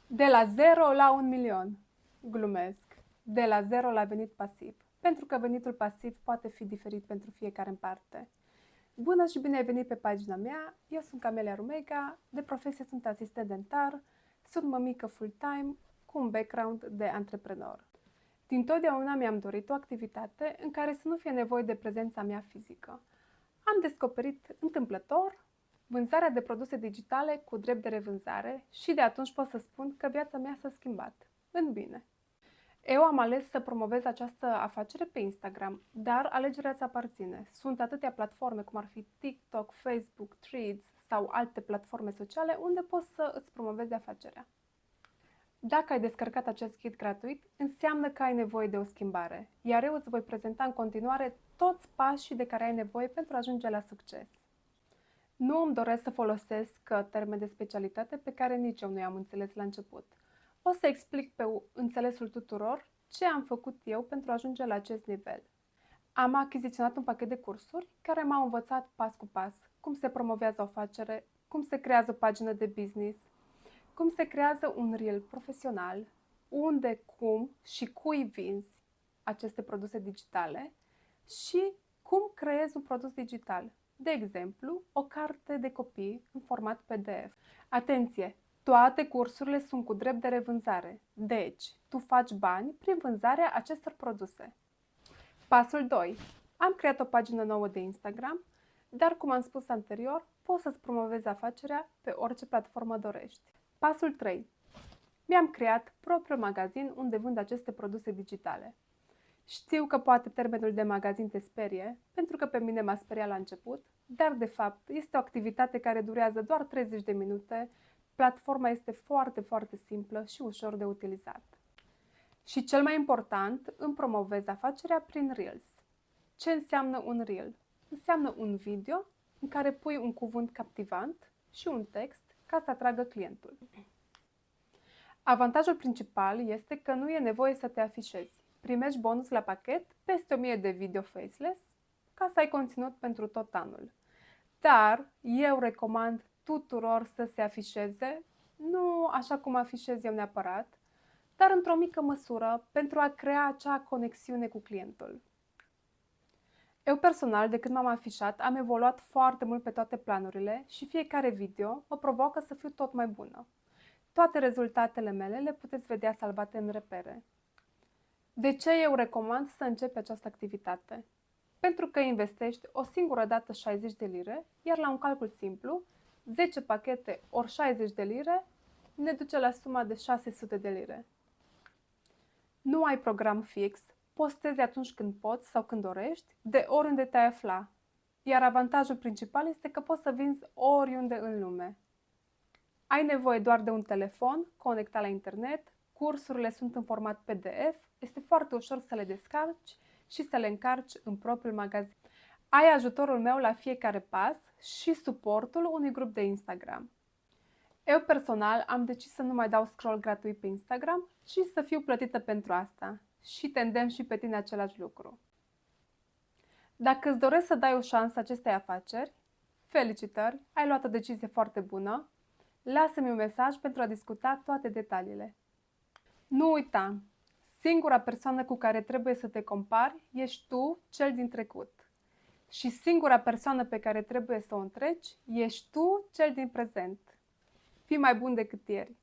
De la 0 la 1 milion. Glumesc. De la 0 la venit pasiv. Pentru că venitul pasiv poate fi diferit pentru fiecare în parte. Bună și bine ai venit pe pagina mea. Eu sunt Camelia Rumega, de profesie sunt asistent dentar, sunt mămică full-time cu un background de antreprenor. Dintotdeauna mi-am dorit o activitate în care să nu fie nevoie de prezența mea fizică. Am descoperit întâmplător vânzarea de produse digitale cu drept de revânzare și de atunci pot să spun că viața mea s-a schimbat în bine. Eu am ales să promovez această afacere pe Instagram, dar alegerea îți aparține. Sunt atâtea platforme cum ar fi TikTok, Facebook, Threads sau alte platforme sociale unde poți să îți promovezi afacerea. Dacă ai descărcat acest ghid gratuit, înseamnă că ai nevoie de o schimbare, iar eu îți voi prezenta în continuare toți pașii de care ai nevoie pentru a ajunge la succes. Nu îmi doresc să folosesc termeni de specialitate pe care nici eu nu i-am înțeles la început. O să explic pe înțelesul tuturor ce am făcut eu pentru a ajunge la acest nivel. Am achiziționat un pachet de cursuri care m-au învățat pas cu pas cum se promovează o afacere, cum se creează o pagină de business, cum se creează un reel profesional, unde, cum și cui vinzi aceste produse digitale și cum creezi un produs digital. De exemplu, o carte de copii în format PDF. Atenție! Toate cursurile sunt cu drept de revânzare, deci tu faci bani prin vânzarea acestor produse. Pasul 2. Am creat o pagină nouă de Instagram, dar cum am spus anterior, poți să-ți promovezi afacerea pe orice platformă dorești. Pasul 3. Mi-am creat propriul magazin unde vând aceste produse digitale. Știu că poate termenul de magazin te sperie, pentru că pe mine m-a speriat la început, dar de fapt este o activitate care durează doar 30 de minute, platforma este foarte, foarte simplă și ușor de utilizat. Și cel mai important, îmi promovez afacerea prin Reels. Ce înseamnă un Reel? Înseamnă un video în care pui un cuvânt captivant și un text ca să atragă clientul. Avantajul principal este că nu e nevoie să te afișezi. Primești bonus la pachet peste 1000 de video faceless ca să ai conținut pentru tot anul. Dar eu recomand tuturor să se afișeze, nu așa cum afișez eu neapărat, dar într-o mică măsură pentru a crea acea conexiune cu clientul. Eu personal, de când m-am afișat, am evoluat foarte mult pe toate planurile și fiecare video mă provoacă să fiu tot mai bună. Toate rezultatele mele le puteți vedea salvate în repere. De ce eu recomand să începi această activitate? Pentru că investești o singură dată 60 de lire, iar la un calcul simplu, 10 pachete ori 60 de lire ne duce la suma de 600 de lire. Nu ai program fix, postezi atunci când poți sau când dorești, de oriunde te-ai afla. Iar avantajul principal este că poți să vinzi oriunde în lume. Ai nevoie doar de un telefon conectat la internet, cursurile sunt în format PDF, este foarte ușor să le descarci și să le încarci în propriul magazin. Ai ajutorul meu la fiecare pas și suportul unui grup de Instagram. Eu personal am decis să nu mai dau scroll gratuit pe Instagram, ci să fiu plătită pentru asta și te îndemn și pe tine același lucru. Dacă îți dorești să dai o șansă acestei afaceri, felicitări, ai luat o decizie foarte bună. Lasă-mi un mesaj pentru a discuta toate detaliile. Nu uita, singura persoană cu care trebuie să te compari ești tu, cel din trecut. Și singura persoană pe care trebuie să o întreci ești tu, cel din prezent. Fii mai bun decât ieri.